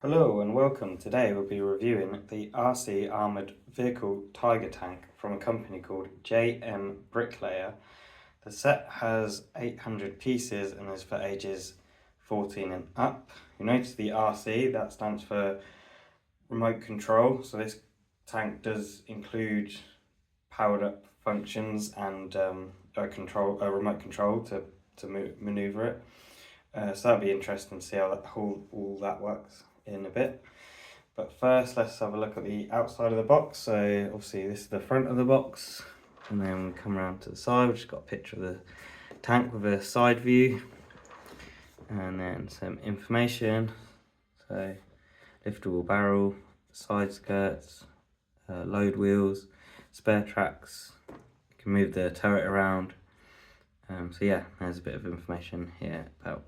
Hello and welcome. Today we'll be reviewing the RC Armoured Vehicle Tiger Tank from a company called JMBricklayer. The set has 800 pieces and is for ages 14 and up. You notice the RC, that stands for remote control. So this tank does include powered up functions and a remote control to maneuver it. So that'll be interesting to see how all that works in a bit. But first, let's have a look at the outside of the box. So obviously this is the front of the box, and then we come around to the side. We've just got a picture of the tank with a side view, and then some information. So liftable barrel, side skirts, load wheels, spare tracks. You can move the turret around. So yeah, there's a bit of information here about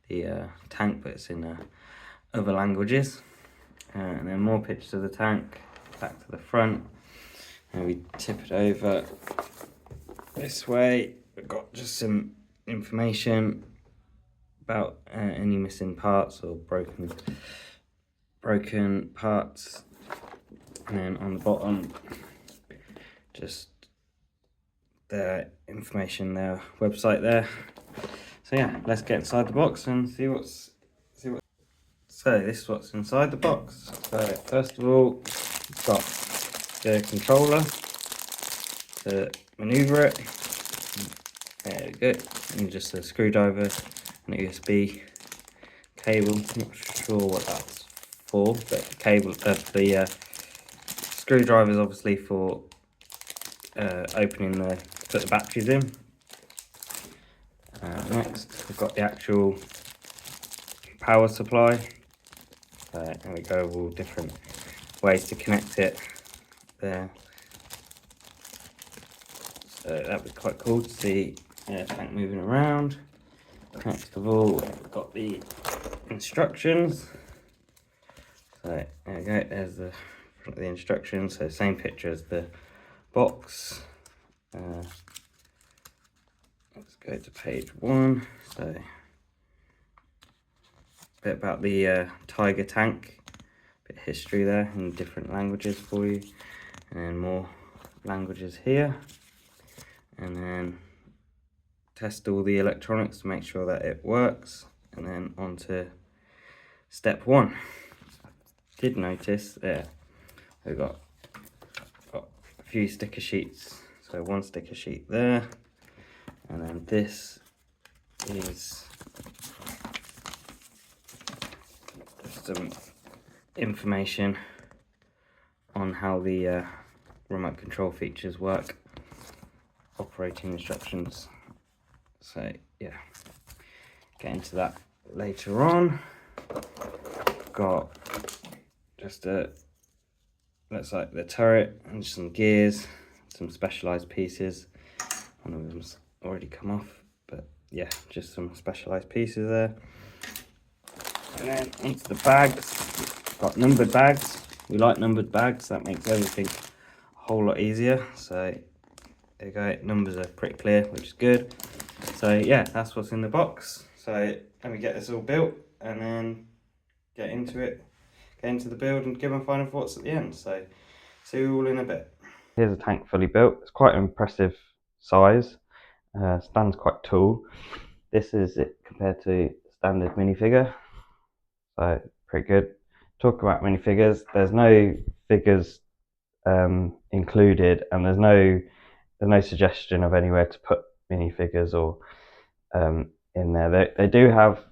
the tank, but it's in other languages. And then more pictures of the tank, back to the front, and we tip it over this way. We've got just some information about any missing parts or broken parts, and then on the bottom just the information, their website there. So yeah, let's get inside the box and see what. So this is what's inside the box. So first of all, it's got the controller to maneuver it. There we go. And just a screwdriver and a USB cable. Not sure what that's for, but the cable, the screwdriver is obviously for opening put the batteries in. Next, we've got the actual power supply. There we go, all different ways to connect it there. So that was quite cool to see the tank moving around. Next of all, we've got the instructions. So there we go, there's the front of the instructions. So same picture as the box. Let's go to page 1. So a bit about the Tiger tank, bit of history there in different languages for you, and then more languages here, and then test all the electronics to make sure that it works, and then on to step 1. Did notice there we've got a few sticker sheets, so one sticker sheet there, and then this is some information on how the remote control features work, operating instructions. So yeah, get into that later on. Got just looks like the turret and some gears, some specialized pieces. One of them's already come off, but yeah, just some specialized pieces there. And then into the bags, got numbered bags. We like numbered bags, that makes everything a whole lot easier. So there you go, numbers are pretty clear, which is good. So yeah, that's what's in the box. So let me get this all built and then get into it, get into the build and give my final thoughts at the end. So see you all in a bit. Here's a tank fully built. It's quite an impressive size, stands quite tall. This is it compared to standard minifigure. So pretty good. Talk about minifigures. There's no figures included, and there's no suggestion of anywhere to put minifigures or in there. They do have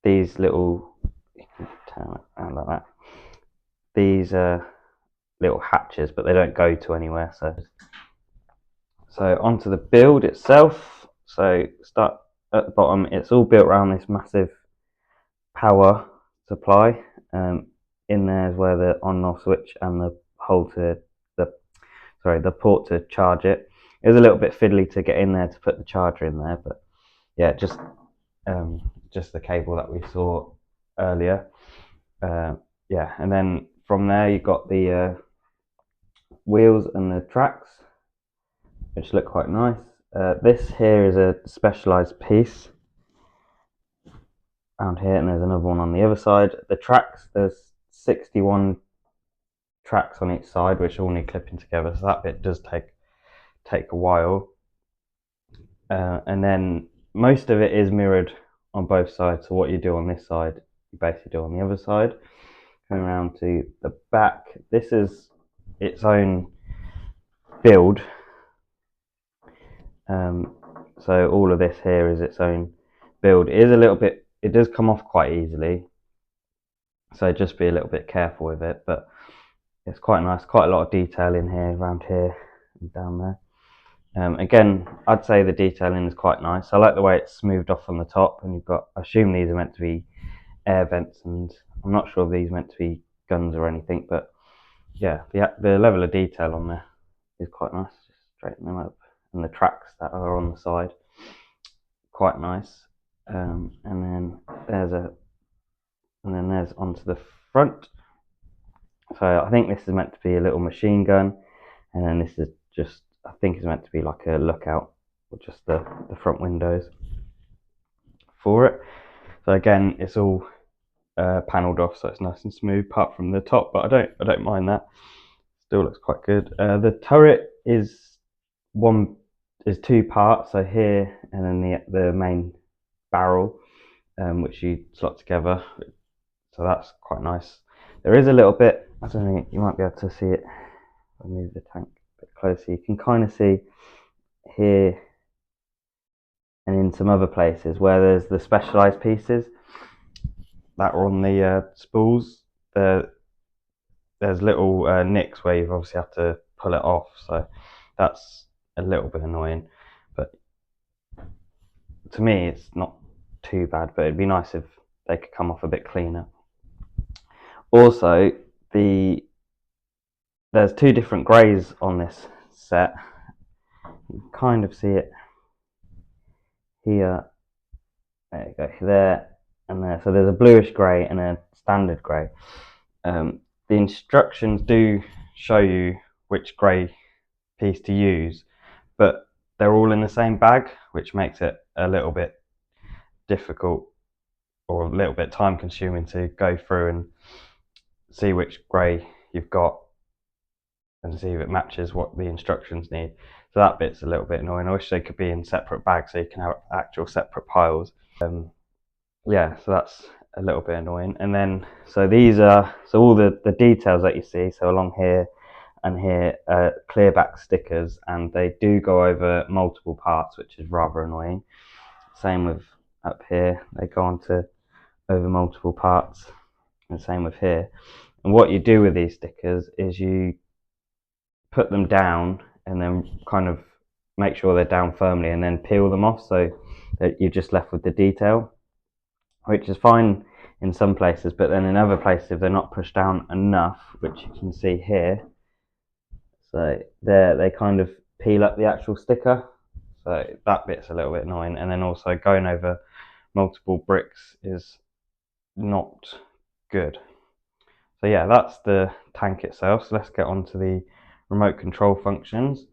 these little, you can turn it around like that. These little hatches, but they don't go to anywhere. So onto the build itself. So start at the bottom. It's all built around this massive power supply. In there is where the on-off switch and the the port to charge it. It was a little bit fiddly to get in there to put the charger in there, but yeah, just the cable that we saw earlier. Yeah, and then from there you've got the wheels and the tracks, which look quite nice. This here is a specialized piece. around here, and there's another one on the other side. The tracks, there's 61 tracks on each side, which all need clipping together, so that bit does take a while. And then most of it is mirrored on both sides, so what you do on this side, you basically do on the other side. Coming around to the back, this is its own build. So all of this here is its own build. It is a little bit, it does come off quite easily, so just be a little bit careful with it, but it's quite nice, quite a lot of detail in here, around here and down there. Again, I'd say the detailing is quite nice. I like the way it's smoothed off on the top, and you've got, I assume these are meant to be air vents, and I'm not sure if these are meant to be guns or anything, but yeah, the level of detail on there is quite nice. Just straighten them up, and the tracks that are on the side, quite nice. And then there's onto the front. So I think this is meant to be a little machine gun, and then this is just, I think it's meant to be like a lookout, or just the front windows for it. So again, it's all panelled off, so it's nice and smooth, apart from the top, but I don't mind that. Still looks quite good. The turret is two parts, so here and then the main barrel, which you slot together. So that's quite nice. There is a little bit, I don't know, you might be able to see it. I'll move the tank a bit closer. You can kind of see here and in some other places where there's the specialized pieces that are on the spools. There's little nicks where you've obviously have to pull it off, so that's a little bit annoying, but to me it's not too bad, but it'd be nice if they could come off a bit cleaner. Also, there's two different greys on this set. You can kind of see it here. There you go, there and there. So there's a bluish grey and a standard grey. The instructions do show you which grey piece to use, but they're all in the same bag, which makes it a little bit difficult or a little bit time consuming to go through and see which grey you've got and see if it matches what the instructions need. So that bit's a little bit annoying. I wish they could be in separate bags so you can have actual separate piles. Yeah, so that's a little bit annoying. And then, so these are, so all the details that you see, so along here and here, clear back stickers, and they do go over multiple parts, which is rather annoying. Same with up here, they go on to over multiple parts, and same with here. And what you do with these stickers is you put them down and then kind of make sure they're down firmly and then peel them off, so that you're just left with the detail, which is fine in some places, but then in other places, if they're not pushed down enough, which you can see here, so there, they kind of peel up the actual sticker, so that bit's a little bit annoying. And then also going over multiple bricks is not good. So yeah, that's the tank itself. So let's get on to the remote control functions.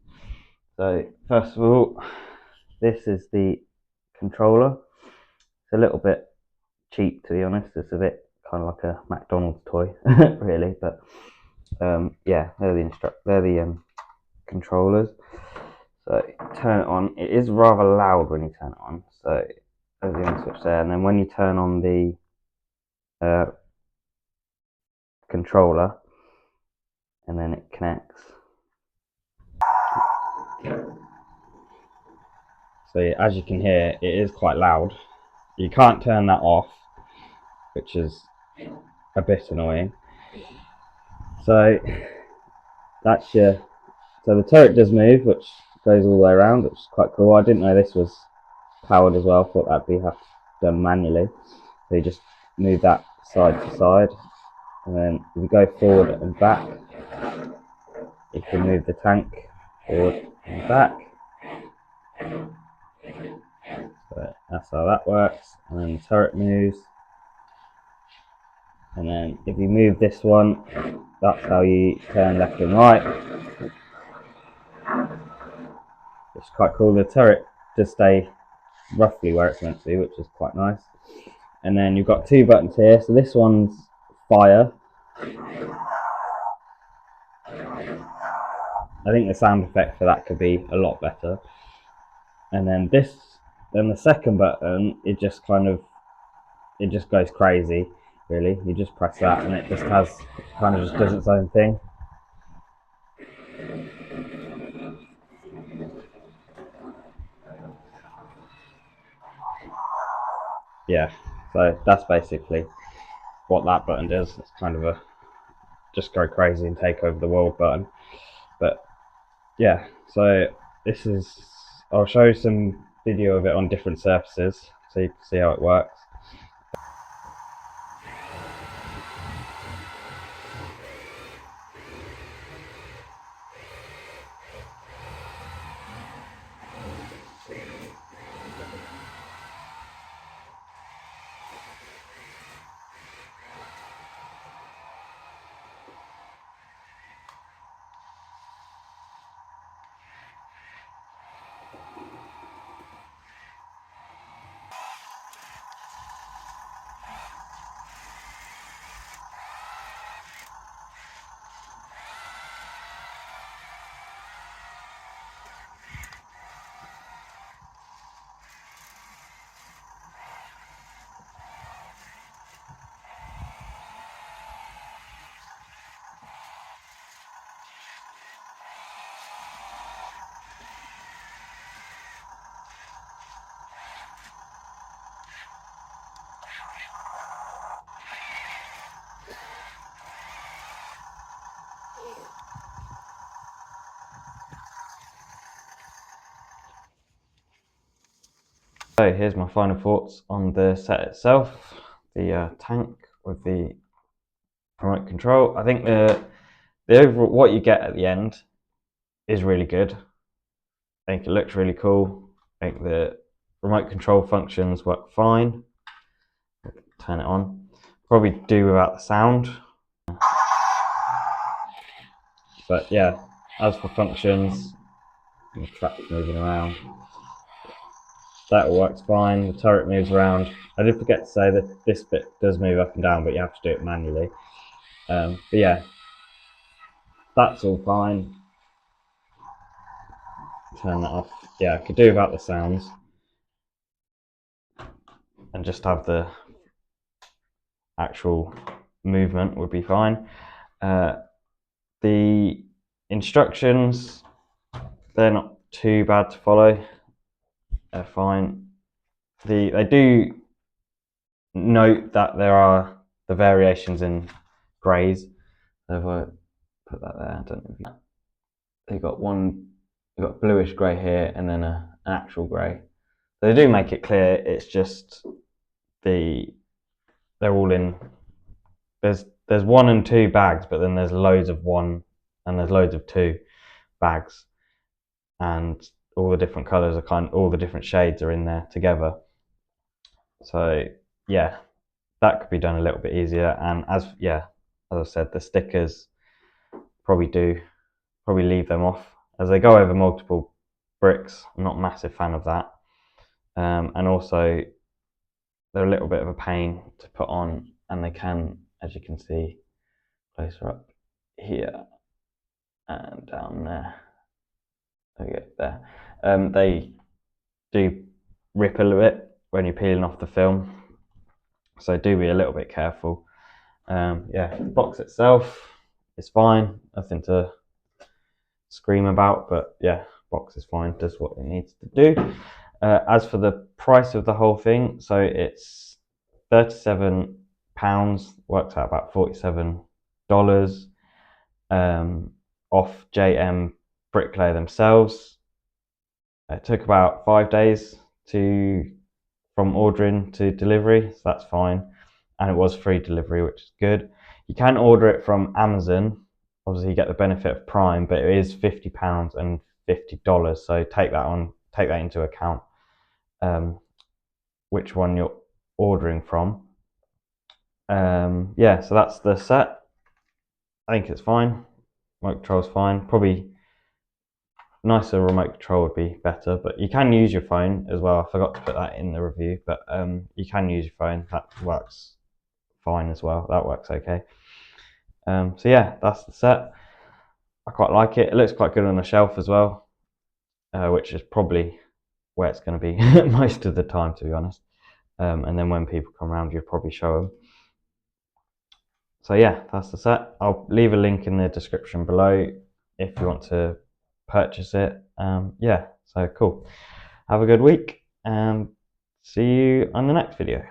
So first of all, this is the controller. It's a little bit cheap, to be honest. It's a bit kind of like a McDonald's toy, really. But yeah, they're the controllers. So turn it on. It is rather loud when you turn it on. So there's the on switch there, and then when you turn on the controller, and then it connects. So as you can hear, it is quite loud. You can't turn that off, which is a bit annoying. So that's your, so the turret does move, which goes all the way around, which is quite cool. I didn't know this was powered as well. I thought that'd be done manually. So you just move that side to side, and then if you go forward and back, you can move the tank forward and back. So that's how that works. And then the turret moves. And then if you move this one, that's how you turn left and right. It's quite cool. The turret does stay roughly where it's meant to be, which is quite nice. And then you've got two buttons here. So this one's fire. I think the sound effect for that could be a lot better. And then then the second button, it just goes crazy, really. You just press that and it just does its own thing. Yeah, so that's basically what that button does. It's kind of a just go crazy and take over the world button. But yeah, so I'll show you some video of it on different surfaces so you can see how it works. So here's my final thoughts on the set itself. The tank with the remote control. I think the overall what you get at the end is really good. I think it looks really cool. I think the remote control functions work fine. Turn it on. Probably do without the sound. But yeah, as for functions, the track's moving around. That all works fine. The turret moves around. I did forget to say that this bit does move up and down, but you have to do it manually. But yeah, that's all fine. Turn that off. Yeah, I could do without the sounds and just have the actual movement would be fine. The instructions, they're not too bad to follow. They're fine. They do note that there are the variations in greys. So if I put that there, I don't know if you... They've got bluish grey here and then an actual grey. They do make it clear, it's just they're all in, there's 1 and 2 bags, but then there's loads of 1 and there's loads of 2 bags, and all the different colours are all the different shades are in there together. So yeah, that could be done a little bit easier. And as I said, the stickers probably leave them off as they go over multiple bricks. I'm not a massive fan of that. And also they're a little bit of a pain to put on, and they can, as you can see closer up here and down there, there, they do rip a little bit when you're peeling off the film, so do be a little bit careful. Yeah, the box itself is fine, nothing to scream about, but yeah, box is fine, does what it needs to do. As for the price of the whole thing, so it's £37, works out about $47 off JMBricklayer themselves. It took about 5 days from ordering to delivery, so that's fine, and it was free delivery, which is good. You can order it from Amazon. Obviously you get the benefit of Prime, but it is £50 and $50, so take that into account, which one you're ordering from. Yeah, so that's the set. I think it's fine. Remote control's fine. Probably nicer remote control would be better, but you can use your phone as well. I forgot to put that in the review, but you can use your phone. That works fine as well. That works okay. So yeah, that's the set. I quite like it. It looks quite good on the shelf as well, which is probably where it's going to be most of the time, to be honest. And then when people come around, you'll probably show them. So yeah, that's the set. I'll leave a link in the description below if you want to purchase it. Yeah, so cool. Have a good week and see you on the next video.